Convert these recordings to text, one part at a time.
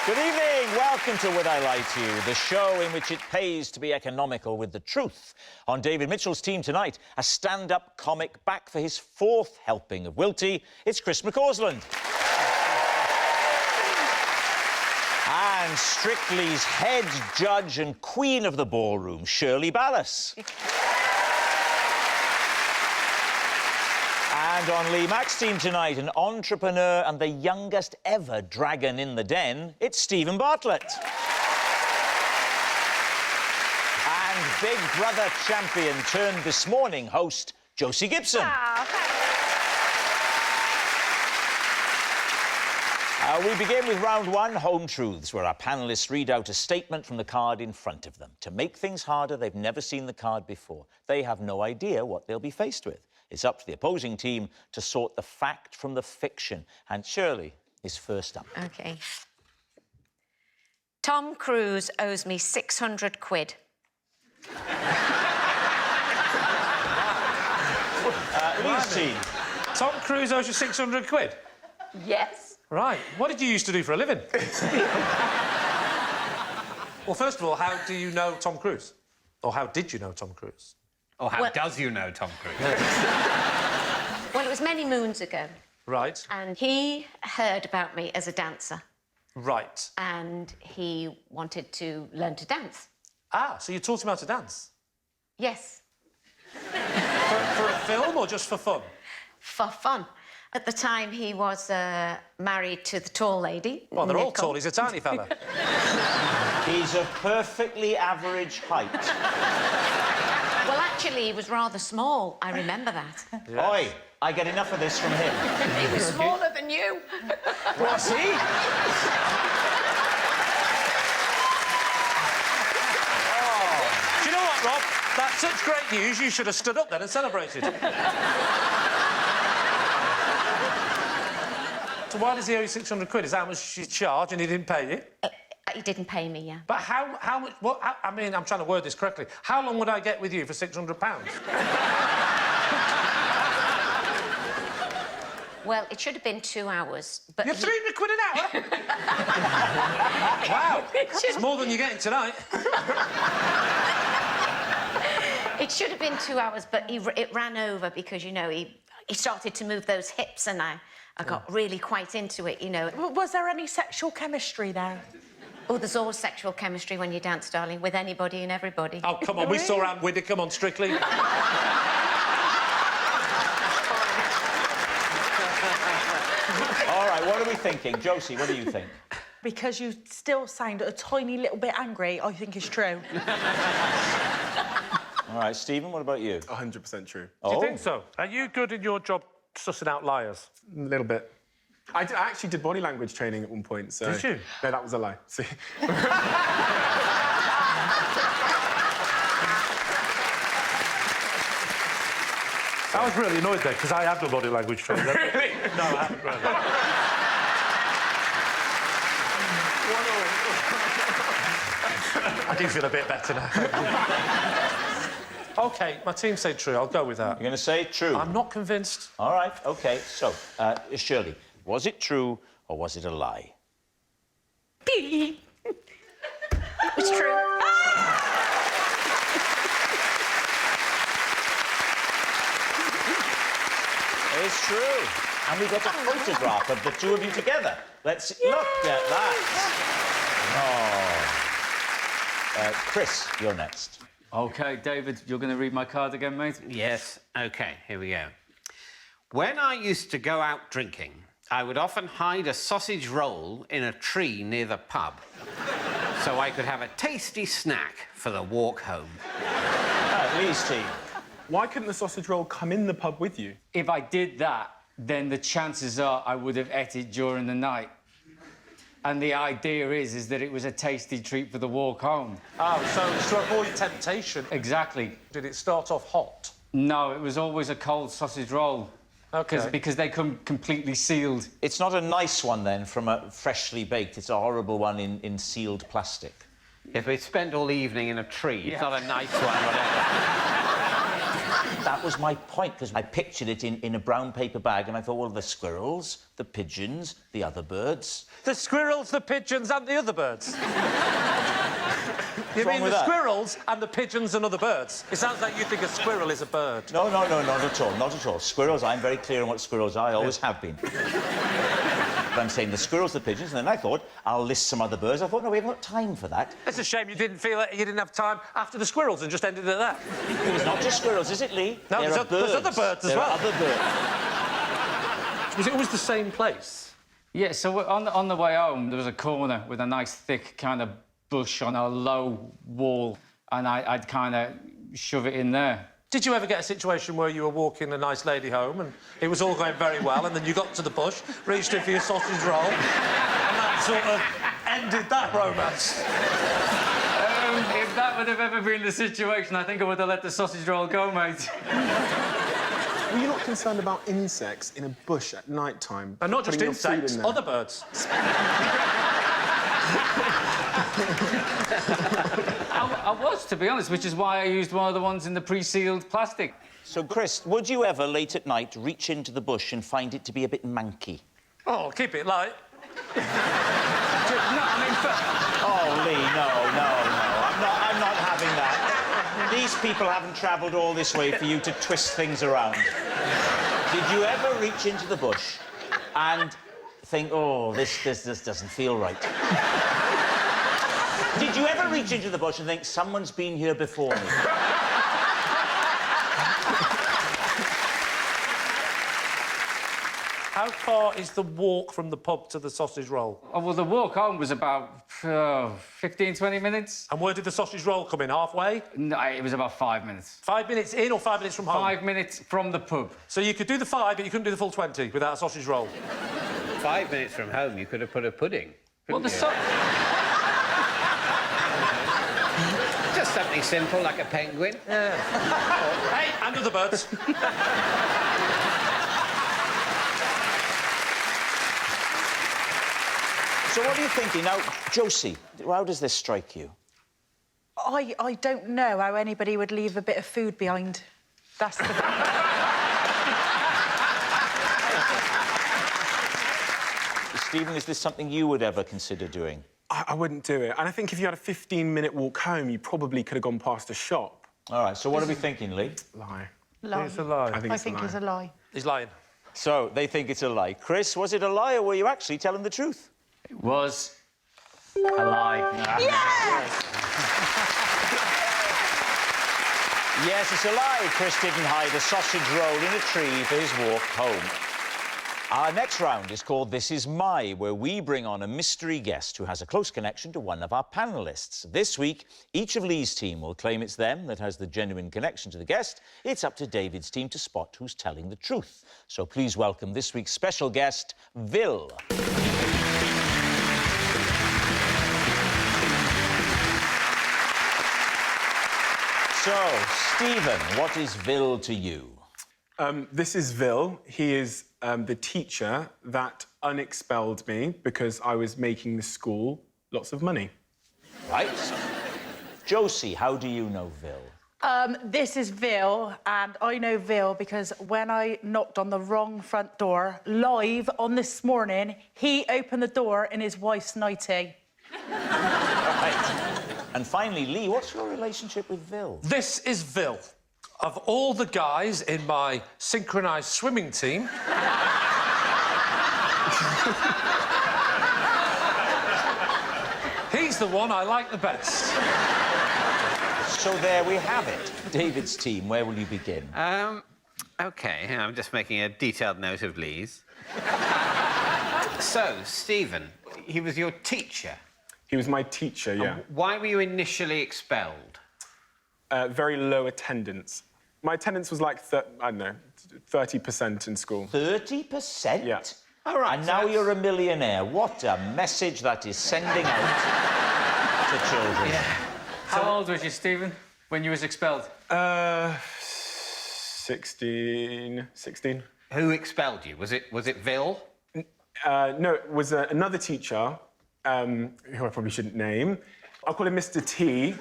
Good evening. Welcome to Would I Lie to You, the show in which it pays to be economical with the truth. On David Mitchell's team tonight, a stand-up comic back for his fourth helping of WILTY. It's Chris McCausland. And Strictly's head judge and queen of the ballroom, Shirley Ballas. And on Lee Mack's team tonight, an entrepreneur and the youngest ever dragon in the den, it's Stephen Bartlett. And Big Brother champion turned This Morning host, Josie Gibson. We begin with round one, Home Truths, where our panellists read out a statement from the card in front of them. To make things harder, they've never seen the card before. They have no idea what they'll be faced with. It's up to the opposing team to sort the fact from the fiction. And Shirley is first up. OK. Tom Cruise owes me 600 quid. Lee's team. Tom Cruise owes you 600 quid? Yes. Right. What did you used to do for a living? Well, first of all, how do you know Tom Cruise? Or how did you know Tom Cruise? Or how does you know Tom Cruise? Well, it was many moons ago. Right. And he heard about me as a dancer. Right. And he wanted to learn to dance. Ah, so you taught him how to dance? Yes. For a film or just for fun? For fun. At the time, he was married to the tall lady. Well, they're all tall. He's a tiny fella. He's of perfectly average height. Well, actually, he was rather small. I remember that. Yes. Oi, I get enough of this from him. He was smaller than you. Was he? Do you know what, Rob? That's such great news, you should have stood up then and celebrated. So why does he owe you 600 quid? Is that how much you charge and he didn't pay you? He didn't pay me, yeah. But how much... I mean, I'm trying to word this correctly. How long would I get with you for £600? Well, it should have been 2 hours, but... You're 300 quid an hour? Wow. It's more than you're getting tonight. It should have been 2 hours, but it ran over because, you know, he started to move those hips and I got really quite into it, you know. Was there any sexual chemistry there? Oh, there's always sexual chemistry when you dance, darling, with anybody and everybody. Oh, come on, we saw Aunt Widder. Come on, Strictly. All right, what are we thinking? Josie, what do you think? Because you still sound a tiny little bit angry, I think it's true. All right, Stephen, what about you? 100% true. Do you think so? Are you good in your job sussing out liars? A little bit. I actually did body language training at one point, so... Did you? No, that was a lie. See? I was really annoyed there, because I have done body language training. Really? No, I haven't, really. I do feel a bit better now. OK, my team said true. I'll go with that. You're going to say true? I'm not convinced. All right, OK. So, Shirley, was it true or was it a lie? It was true. It's true. And we got a photograph of the two of you together. Let's look at that. Oh. Chris, you're next. OK, David, you're going to read my card again, mate? Yes, OK, here we go. When I used to go out drinking, I would often hide a sausage roll in a tree near the pub so I could have a tasty snack for the walk home. Lee's team. Why couldn't the sausage roll come in the pub with you? If I did that, then the chances are I would have ate it during the night. And the idea is that it was a tasty treat for the walk home. Oh, so it's to avoid temptation. Exactly. Did it start off hot? No, it was always a cold sausage roll. OK. Because they come completely sealed. It's not a nice one, then, from a freshly baked. It's a horrible one in sealed plastic. If we spent all evening in a tree, it's not a nice one, whatever. that was my point, because I pictured it in a brown paper bag, and I thought, well, the squirrels, the pigeons, the other birds. The squirrels, the pigeons, and the other birds. You wrong mean with the that? squirrels and the pigeons and other birds? It sounds like you think a squirrel is a bird. No, not at all, not at all. Squirrels, I'm very clear on what squirrels are, I always have been. But I'm saying the squirrels, the pigeons, and then I thought, I'll list some other birds. I thought, no, we haven't got time for that. It's a shame you didn't feel like you didn't have time after the squirrels and just ended at that. It's not just squirrels, is it, Lee? No, there there's other birds as there well. Are other birds. Was it always the same place? Yeah, so on the way home, there was a corner with a nice, thick kind of bush on a low wall, and I'd kind of shove it in there. Did you ever get a situation where you were walking a nice lady home and it was all going very well, and then you got to the bush, reached in for your sausage roll, and that sort of ended that romance? If that would have ever been the situation, I think I would have let the sausage roll go, mate. Were you not concerned about insects in a bush at night time? And not just Putting your food insects, in there? other birds. I was, to be honest, which is why I used one of the ones in the pre-sealed plastic. So, Chris, would you ever, late at night, reach into the bush and find it to be a bit manky? Oh, keep it light. No, I mean, Oh, Lee, no. I'm not having that. These people haven't travelled all this way for you to twist things around. Did you ever reach into the bush and think, oh, this doesn't feel right? Did you ever reach into the bush and think, someone's been here before me? How far is the walk from the pub to the sausage roll? oh, well, the walk home was about 15, 20 minutes. And where did the sausage roll come in? Halfway? No, it was about 5 minutes. 5 minutes in or 5 minutes from home? 5 minutes from the pub. So you could do the 5, but you couldn't do the full 20 without a sausage roll. 5 minutes from home, you could have put a pudding. Well, the Just something simple, like a penguin. Hey, and other birds. So what are you thinking? Now, Josie, how does this strike you? I don't know how anybody would leave a bit of food behind. That's the... Stephen, is this something you would ever consider doing? I wouldn't do it. And I think if you had a 15-minute walk home, you probably could have gone past a shop. All right, so what are we thinking, Lee? Lie. lie. It's a lie. I think it's a lie. it's a lie. He's lying. So, they think it's a lie. Chris, was it a lie, or were you actually telling the truth? It was a lie. Yes, it's a lie. Chris didn't hide a sausage roll in a tree for his walk home. Our next round is called This Is My, where we bring on a mystery guest who has a close connection to one of our panellists. This week, each of Lee's team will claim it's them that has the genuine connection to the guest. It's up to David's team to spot who's telling the truth. So please welcome this week's special guest, Vil. So, Stephen, what is Vil to you? This is Vil. He is the teacher that unexpelled me because I was making the school lots of money. Right. Josie, how do you know Vil? This is Vil, and I know Vil because when I knocked on the wrong front door, live on This Morning, he opened the door in his wife's nightie. Right. And finally, Lee, what's your relationship with Vil? This is Vil. Of all the guys in my synchronised swimming team... he's the one I like the best. So there we have it. David's team, where will you begin? OK, I'm just making a detailed note of Lee's. So, Stephen, he was your teacher. He was my teacher, yeah. Why were you initially expelled? Very low attendance. My attendance was like, I don't know, 30% in school. 30%? Yeah. All right, And so now that's- you're a millionaire. What a message that is sending out to children. Yeah. How old was you, Stephen, when you was expelled? 16. Who expelled you? Was it Vil? No, it was another teacher, who I probably shouldn't name. I'll call him Mr. T.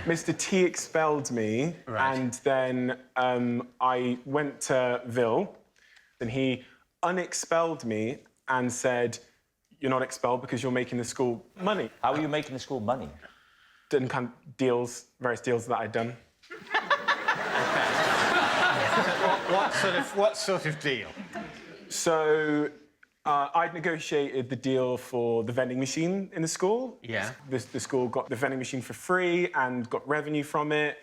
Mr. T expelled me, and then I went to Vil, and he unexpelled me and said, "You're not expelled because you're making the school money." How are you making the school money? Done kind of deals, various deals that I'd done. What sort of deal? So I'd negotiated the deal for the vending machine in the school. Yeah. The school got the vending machine for free and got revenue from it.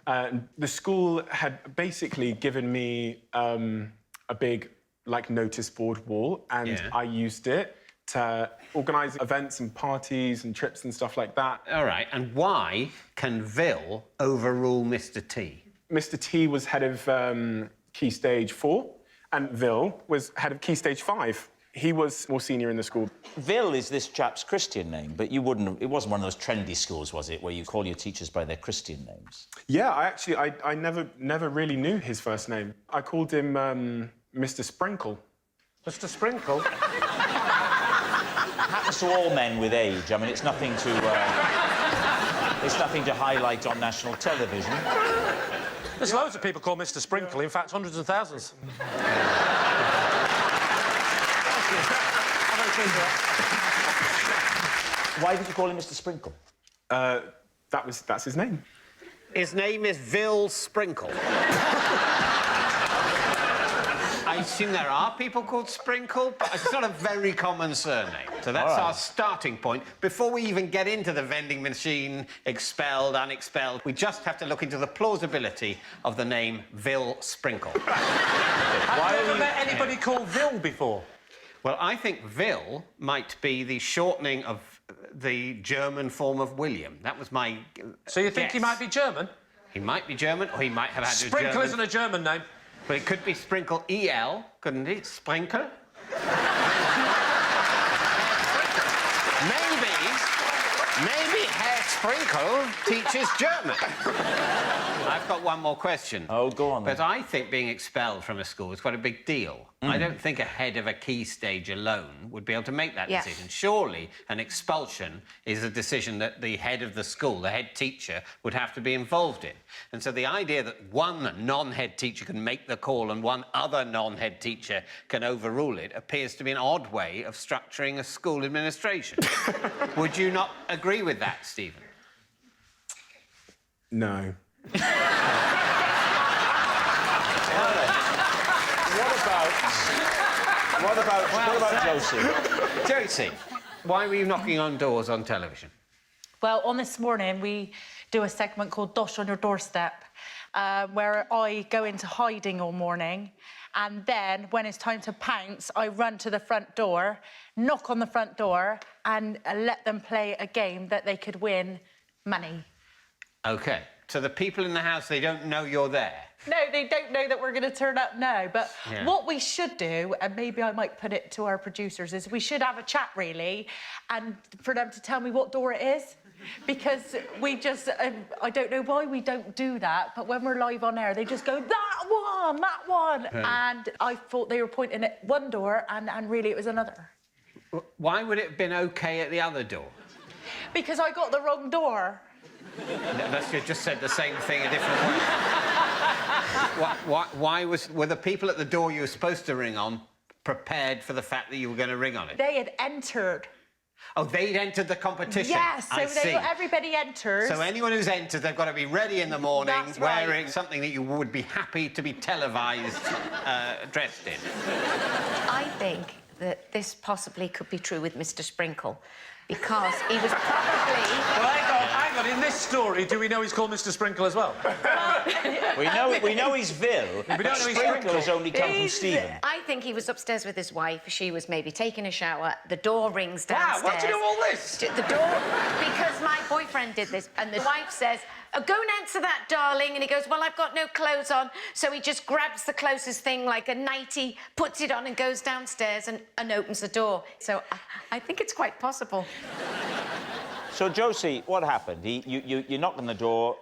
The school had basically given me a big, like, notice board wall, and I used it to organise events and parties and trips and stuff like that. All right, and why can Vil overrule Mr. T? Mr. T was head of Key Stage 4, and Vil was head of Key Stage 5. He was more senior in the school. Vil is this chap's Christian name, but you wouldn't... It wasn't one of those trendy schools, was it, where you call your teachers by their Christian names? Yeah, I never really knew his first name. I called him Mr. Sprinkle. Mr. Sprinkle? Happens to all men with age. I mean, it's nothing to... it's nothing to highlight on national television. There's loads of people called Mr. Sprinkle, in fact, hundreds and thousands. Why did you call him Mr. Sprinkle? That's his name. His name is Vil Sprinkle. I assume there are people called Sprinkle, but it's not a very common surname. So that's our starting point. Before we even get into the vending machine, expelled, unexpelled, we just have to look into the plausibility of the name Vil Sprinkle. Have you ever met anybody called Vil before? Well, I think Vil might be the shortening of the German form of William. That was my So you think he might be German? He might be German, or he might have had a Sprinkle German... isn't a German name. But it could be Sprinkle E-L, couldn't it? Sprinkle? Maybe Herr Sprinkle teaches German. I've got one more question. Oh, go on, then. But I think being expelled from a school is quite a big deal. I don't think a head of a key stage alone would be able to make that decision. Surely an expulsion is a decision that the head of the school, the head teacher, would have to be involved in. And so the idea that one non-head teacher can make the call and one other non-head teacher can overrule it appears to be an odd way of structuring a school administration. Would you not agree with that, Stephen? No. What about Josie? Josie, why were you knocking on doors on television? Well, on This Morning, we do a segment called Dosh on Your Doorstep, where I go into hiding all morning, and then, when it's time to pounce, I run to the front door, knock on the front door, and let them play a game that they could win money. OK, so the people in the house, they don't know you're there? No, they don't know that we're going to turn up now. But what we should do, and maybe I might put it to our producers, is we should have a chat, really, and for them to tell me what door it is. Because we just... I don't know why we don't do that, but when we're live on air, they just go, that one! And I thought they were pointing at one door, and really it was another. Why would it have been OK at the other door? Because I got the wrong door. Unless you just said the same thing a different way. Were the people at the door you were supposed to ring on prepared for the fact that you were going to ring on it? They had entered. Oh, they'd entered the competition? Yes, so see. Everybody enters. So anyone who's entered, they've got to be ready in the morning, That's right. wearing something that you would be happy to be televised, dressed in. I think that this possibly could be true with Mr. Sprinkle, because he was probably... Well, hang on. In this story, do we know he's called Mr. Sprinkle as well? We know he's Vil, but don't know he's Sprinkle has only come from He's- Stephen. I think he was upstairs with his wife. She was maybe taking a shower. The door rings downstairs. Wow, what do you do all this? The door... Because my boyfriend did this, and the wife says, "Oh, go and answer that, darling." And he goes, "Well, I've got no clothes on." So he just grabs the closest thing, like a nightie, puts it on and goes downstairs and opens the door. So I think it's quite possible. So, Josie, what happened? You knocked on the door.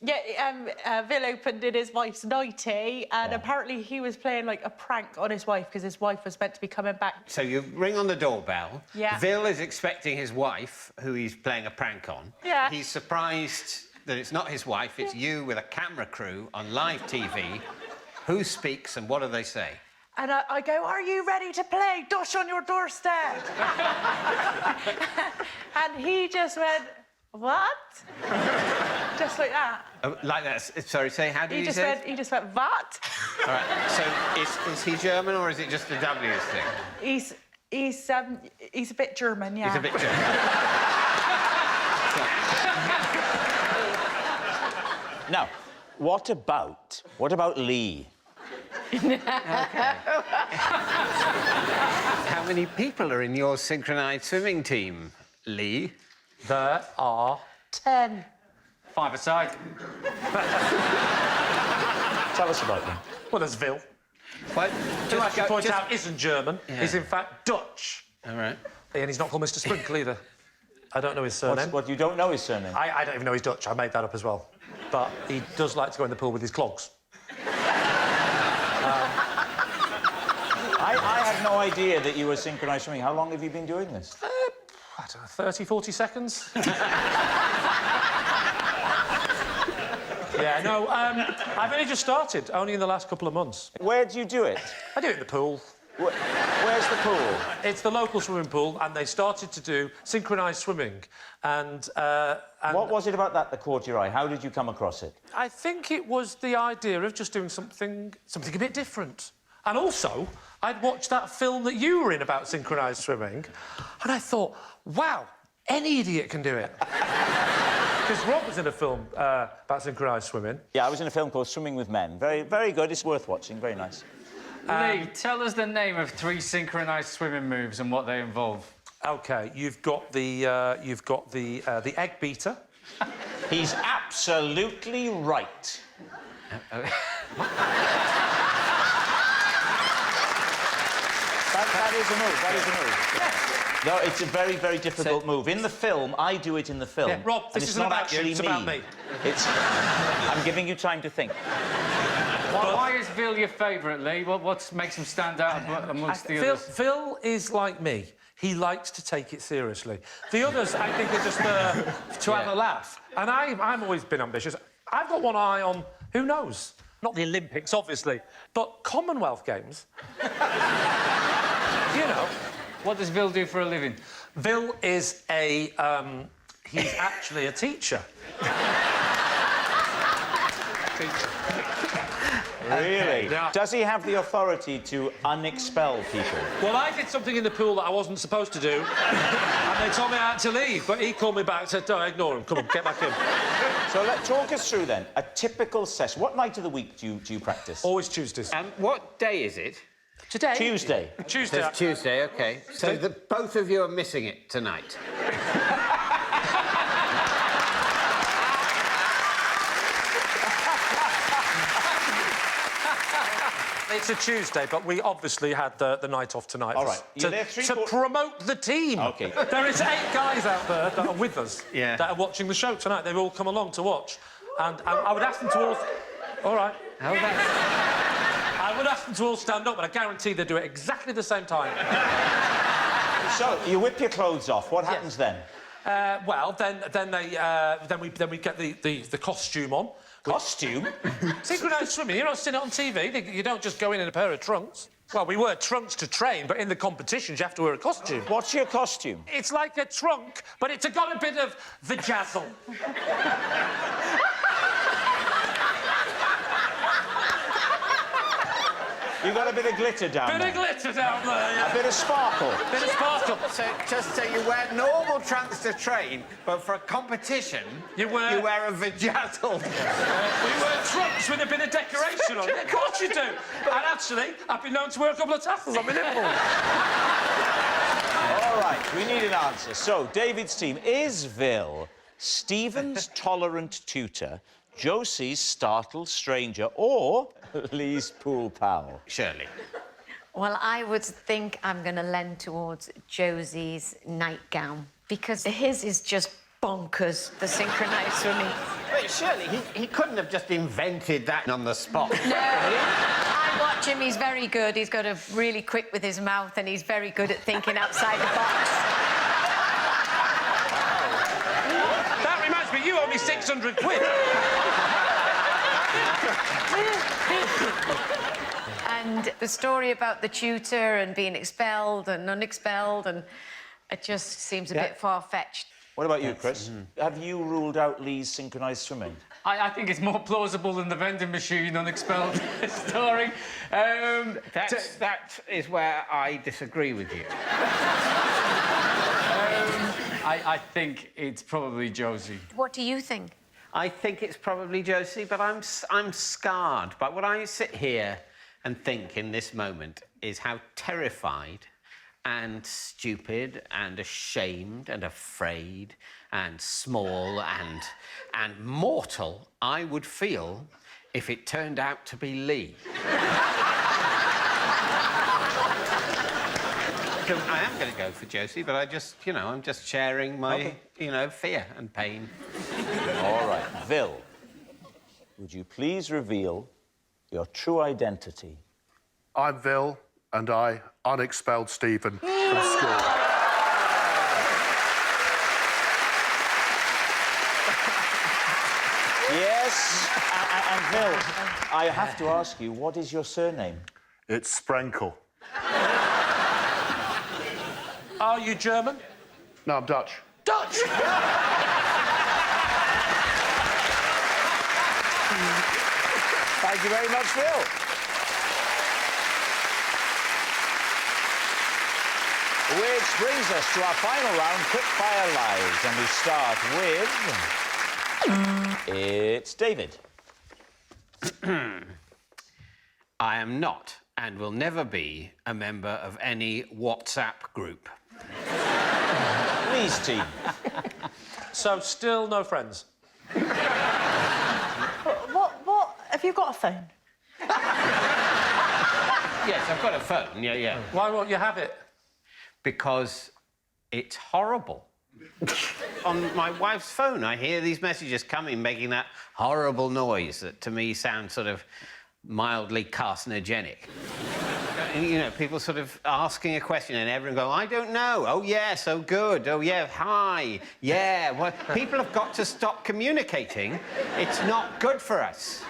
Yeah, Bill opened in his wife's nightie, and apparently he was playing like a prank on his wife because his wife was meant to be coming back. So you ring on the doorbell. Yeah. Bill is expecting his wife, who he's playing a prank on. Yeah. He's surprised that it's not his wife, it's you with a camera crew on live TV. Who speaks and what do they say? And I go, "Are you ready to play? Dosh on your doorstep." And he just went, "What?" Just like that. Like that. Sorry, say, how did he say? He just went, "What?" All right. So is he German or is it just a W thing? He's a bit German, yeah. He's a bit German. Now, what about Lee? How many people are in your synchronised swimming team, Lee? There are 10. 5 aside. Tell us about them. Well, there's Vil. What? Who I should point out isn't German. Yeah. He's in fact Dutch. All right. And he's not called Mr. Sprinkle either. I don't know his surname. What, you don't know his surname? I don't even know he's Dutch. I made that up as well. But he does like to go in the pool with his clogs. I had no idea that you were synchronised swimming. How long have you been doing this? I don't know, 30, 40 seconds? Yeah, no, I've only just started, only in the last couple of months. Where do you do it? I do it in the pool. Where's the pool? It's the local swimming pool, and they started to do synchronised swimming. And What was it about that caught your eye? How did you come across it? I think it was the idea of just doing something a bit different. And also, I'd watched that film that you were in about synchronised swimming, and I thought, wow, any idiot can do it. Because Rob was in a film about synchronised swimming. Yeah, I was in a film called Swimming with Men. Very, very good. It's worth watching. Very nice. Lee, tell us the name of 3 synchronised swimming moves and what they involve. OK, you've got the egg beater. He's absolutely right. That is a move. That is a move. No, it's a very, very difficult move. In the film, I do it in the film. Yeah, Rob, this isn't about you, it's about me. I'm giving you time to think. Why is Vil your favourite, Lee? What makes him stand out amongst the others? Phil is like me. He likes to take it seriously. The others, I think, are just to have a laugh. And I've always been ambitious. I've got one eye on, who knows? Not the Olympics, obviously, but Commonwealth Games. You know. What does Vil do for a living? Vil is he's actually a teacher. Really? Yeah. Does he have the authority to unexpel people? Well, I did something in the pool that I wasn't supposed to do, and they told me I had to leave, but he called me back and said, don't ignore him, come on, get back in. So talk us through, then, a typical session. What night of the week do you practice? Always Tuesdays. What day is it? Today? Tuesday. Tuesday. It's Tuesday, OK. So both of you are missing it tonight. It's a Tuesday, but we obviously had the night off tonight. All right. To promote the team. OK. There is 8 guys out there that are with us that are watching the show tonight. They've all come along to watch. And I would ask them to all... All right. I would ask them to all stand up, but I guarantee they do it exactly the same time. So, you whip your clothes off. What happens then? Well, then we get the costume on. Costume? Synchronised swimming. You're not seeing it on TV. You don't just go in a pair of trunks. Well, we wear trunks to train, but in the competitions you have to wear a costume. What's your costume? It's like a trunk, but it's got a bit of vajazzle. You got a bit of glitter down there. Bit of glitter down there, yeah. A bit of sparkle. Bit of sparkle. So you wear normal trunks to train, but for a competition, you wear a vajazzle. We wear trunks with a bit of decoration on it. Of course you do. And actually, I've been known to wear a couple of tassels on my nipples. All right, we need an answer. So, David's team is Vil, Stephen's tolerant tutor, Josie's startled stranger, or Lee's pool pal? Shirley. Well, I would think I'm going to lend towards Josie's nightgown, because his is just bonkers, the synchronised swimming. Wait, Shirley, he couldn't have just invented that on the spot. No. I watch him, he's very good. He's got a really quick with his mouth and he's very good at thinking outside the box. That reminds me, you owe me 600 quid. And the story about the tutor and being expelled and unexpelled, and it just seems a bit far-fetched. What about you, Chris? Have you ruled out Lee's synchronised swimming? I think it's more plausible than the vending machine unexpelled story. That is where I disagree with you. I think it's probably Josie. What do you think? I think it's probably Josie, but I'm scarred. But what I sit here and think in this moment is how terrified and stupid and ashamed and afraid and small and mortal I would feel if it turned out to be Lee. So I am going to go for Josie, but I just, I'm just sharing my, fear and pain. All right. Vil, would you please reveal your true identity? I'm Vil, and I unexpelled Stephen from school. Yes, and Vil, I have to ask you, what is your surname? It's Sprenkle. Are you German? No, I'm Dutch. Dutch! Thank you very much, Vil. Which brings us to our final round, Quickfire Lives, and we start with... It's David. I am not and will never be a member of any WhatsApp group. Lee's team. So, still no friends? What? Have you got a phone? Yes, I've got a phone, yeah. Why won't you have it? Because it's horrible. On my wife's phone, I hear these messages coming, making that horrible noise that, to me, sounds sort of mildly carcinogenic. People sort of asking a question and everyone going, I don't know. Oh, yes, oh, good. Oh, yeah, hi. Yeah, well, people have got to stop communicating. It's not good for us.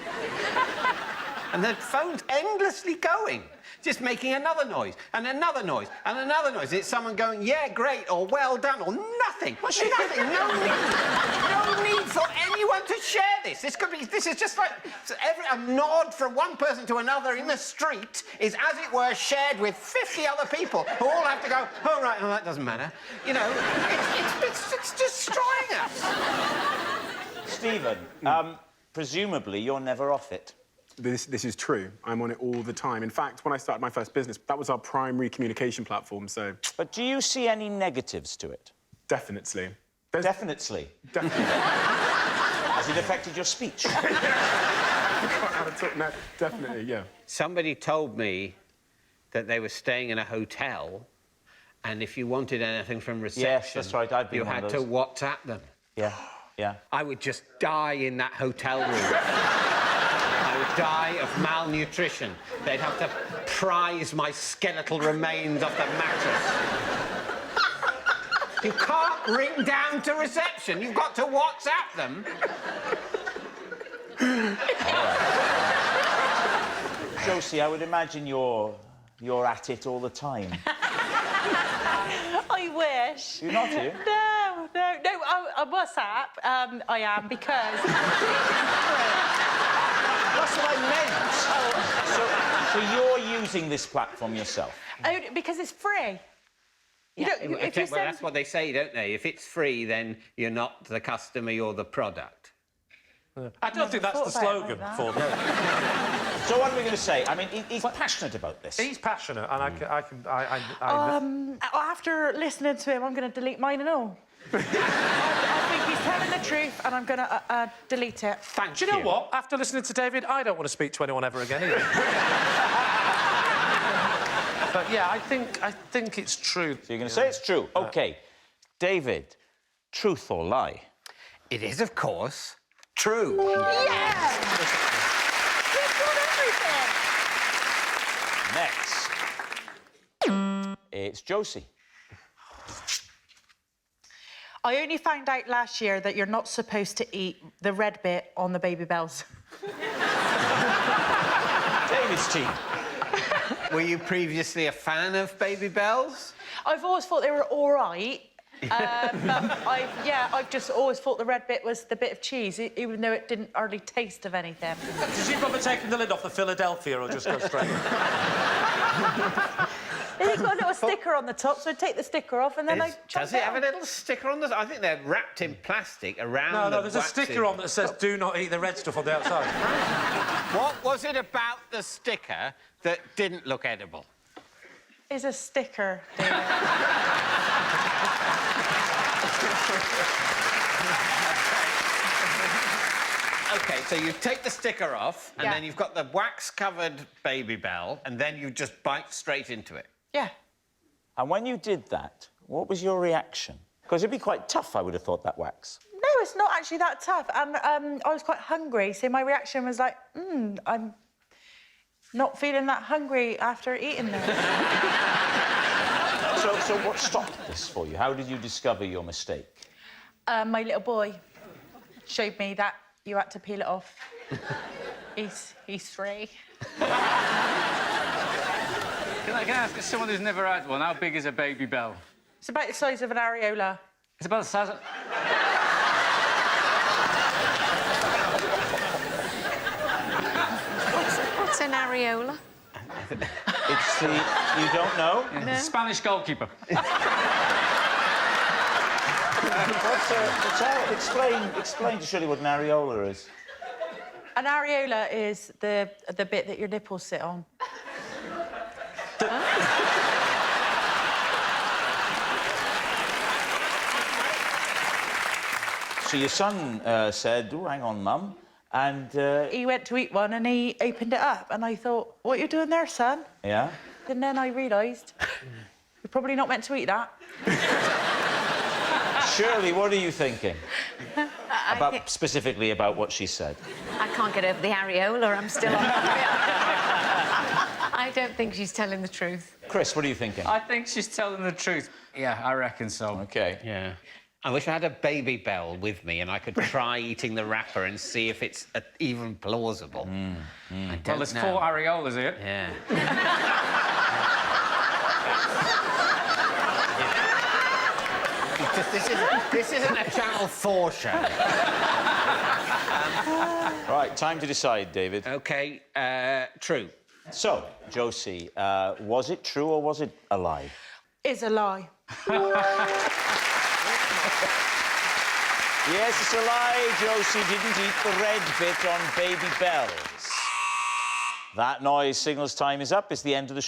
And the phone's endlessly going, just making another noise, and another noise, and another noise. It's someone going, yeah, great, or well done, or nothing. Nothing, no need for anyone to share this. This is just like a nod from one person to another in the street is, as it were, shared with 50 other people who all have to go, oh, right, oh, that doesn't matter. It's destroying us. Stephen, presumably you're never off it. This is true. I'm on it all the time. In fact, when I started my first business, that was our primary communication platform, so... But do you see any negatives to it? Definitely. Definitely? Definitely. Has it affected your speech? No, definitely, yeah. Somebody told me that they were staying in a hotel, and if you wanted anything from reception... Yes, that's right, I've been you one had of to those. WhatsApp them. Yeah. I would just die in that hotel room. I would die of malnutrition. They'd have to prise my skeletal remains off the mattress. You can't ring down to reception. You've got to WhatsApp them. Josie, I would imagine you're at it all the time. I wish. You're not, are you? No. On WhatsApp, I am because... That's what I meant. So you're using this platform yourself? Oh, because it's free. That's what they say, don't they? If it's free, then you're not the customer, you're the product. I don't think that's the slogan for them. So what are we going to say? I mean, he's passionate about this. He's passionate, and I After listening to him, I'm going to delete mine and all. I think he's telling the truth, and I'm going to delete it. Do you know what? After listening to David, I don't want to speak to anyone ever again either. But yeah, I think it's true. So you're going to say it's true? OK. David, truth or lie? It is, of course, true. Yeah! We've got everything. Next, it's Josie. I only found out last year that you're not supposed to eat the red bit on the Baby Bells. David's team. Were you previously a fan of Baby Bells? I've always thought they were all right, but I've just always thought the red bit was the bit of cheese, even though it didn't hardly taste of anything. Did you bother taking the lid off the Philadelphia or just go straight? It's got a little sticker on the top, so I take the sticker off and then I chop Does it have a little sticker on the... I think they're wrapped in plastic around No, there's a sticker on that says, do not eat the red stuff on the outside. What was it about the sticker that didn't look edible? It's a sticker, David. OK, so you take the sticker off, and Yeah. then you've got the wax-covered Baby Bell, and then you just bite straight into it. Yeah. And when you did that, what was your reaction? Because it'd be quite tough, I would have thought, that wax. No, it's not actually that tough. And I was quite hungry, so my reaction was like, I'm not feeling that hungry after eating this. So what stopped this for you? How did you discover your mistake? My little boy showed me that you had to peel it off. He's 3. Can I ask, as someone who's never had one, how big is a Baby Bell? It's about the size of an areola. It's about the size of... What's an areola? It's the... You don't know? No. Spanish goalkeeper. Explain to Shirley what an areola is. An areola is the bit that your nipples sit on. So your son said, oh, hang on, Mum, and... He went to eat one and he opened it up and I thought, what are you doing there, son? Yeah? And then I realised you're probably not meant to eat that. Shirley, what are you thinking? Specifically about what she said. I can't get over the areola. I'm still on. I don't think she's telling the truth. Chris, what are you thinking? I think she's telling the truth. Yeah, I reckon so. OK. Yeah. I wish I had a Baby Bell with me and I could try eating the wrapper and see if it's even plausible. I don't Well, there's know. 4 areolas here. Yeah. This isn't a Channel 4 show. Right, time to decide, David. OK, true. So, Josie, was it true or was it a lie? Is a lie. Yes, it's a lie. Josie didn't eat the red bit on Baby Bells. That noise signals time is up. It's the end of the show.